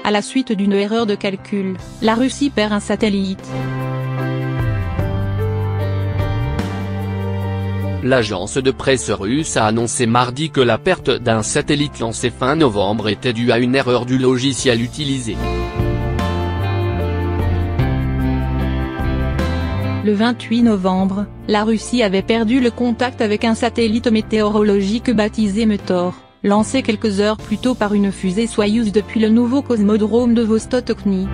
À la suite d'une erreur de calcul, la Russie perd un satellite. L'agence de presse russe a annoncé mardi que la perte d'un satellite lancé fin novembre était due à une erreur du logiciel utilisé. Le 28 novembre, la Russie avait perdu le contact avec un satellite météorologique baptisé Meteor, lancé quelques heures plus tôt par une fusée Soyouz depuis le nouveau cosmodrome de Vostokny.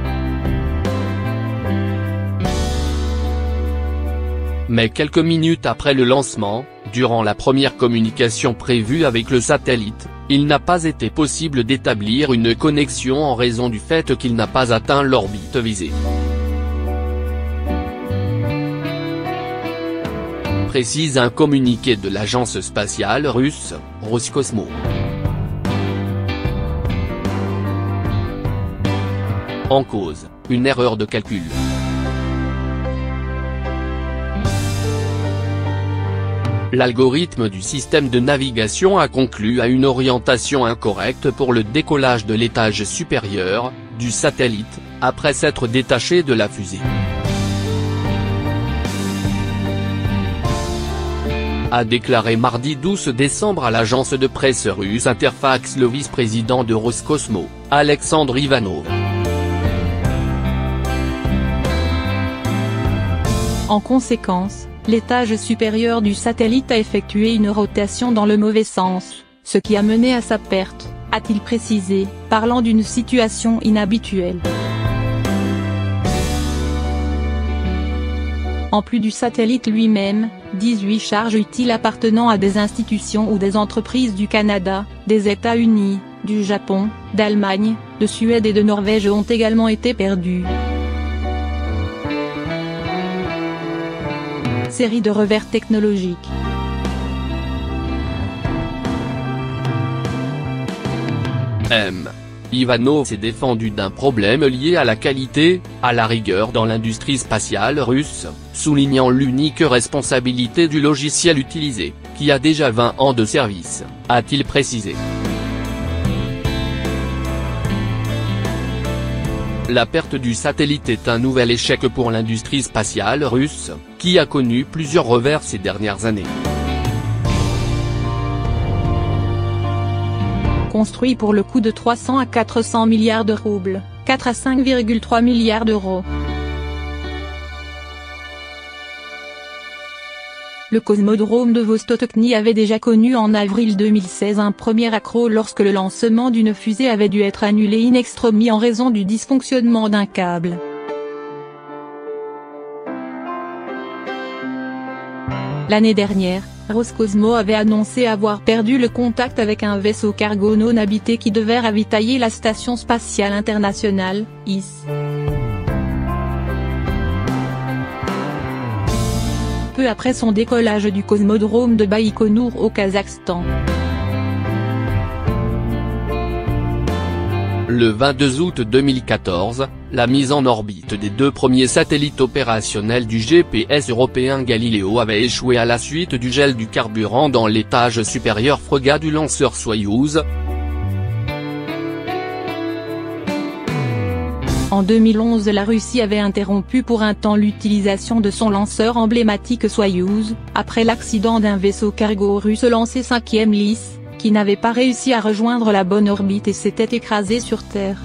Mais quelques minutes après le lancement, durant la première communication prévue avec le satellite, il n'a pas été possible d'établir une connexion en raison du fait qu'il n'a pas atteint l'orbite visée. Précise un communiqué de l'agence spatiale russe, Roscosmos. En cause, une erreur de calcul. L'algorithme du système de navigation a conclu à une orientation incorrecte pour le décollage de l'étage supérieur du satellite, après s'être détaché de la fusée. A déclaré mardi 12 décembre à l'agence de presse russe Interfax le vice-président de Roscosmos, Alexandre Ivanov. En conséquence, l'étage supérieur du satellite a effectué une rotation dans le mauvais sens, ce qui a mené à sa perte, a-t-il précisé, parlant d'une situation inhabituelle. En plus du satellite lui-même, 18 charges utiles appartenant à des institutions ou des entreprises du Canada, des États-Unis, du Japon, d'Allemagne, de Suède et de Norvège ont également été perdues. Série de revers technologiques. Ivanov s'est défendu d'un problème lié à la qualité, à la rigueur dans l'industrie spatiale russe, soulignant l'unique responsabilité du logiciel utilisé, qui a déjà 20 ans de service, a-t-il précisé. La perte du satellite est un nouvel échec pour l'industrie spatiale russe, qui a connu plusieurs revers ces dernières années. Construit pour le coût de 300 à 400 milliards de roubles, 4 à 5,3 milliards d'euros. Le cosmodrome de Vostokny avait déjà connu en avril 2016 un premier accroc lorsque le lancement d'une fusée avait dû être annulé in extremis en raison du dysfonctionnement d'un câble. L'année dernière, Roscosmos avait annoncé avoir perdu le contact avec un vaisseau cargo non habité qui devait ravitailler la Station spatiale internationale, IS. Peu après son décollage du cosmodrome de Baïkonour au Kazakhstan. Le 22 août 2014, la mise en orbite des deux premiers satellites opérationnels du GPS européen Galileo avait échoué à la suite du gel du carburant dans l'étage supérieur fregat du lanceur Soyouz. En 2011, la Russie avait interrompu pour un temps l'utilisation de son lanceur emblématique Soyouz, après l'accident d'un vaisseau cargo russe lancé 5e LIS, qui n'avait pas réussi à rejoindre la bonne orbite et s'était écrasé sur Terre.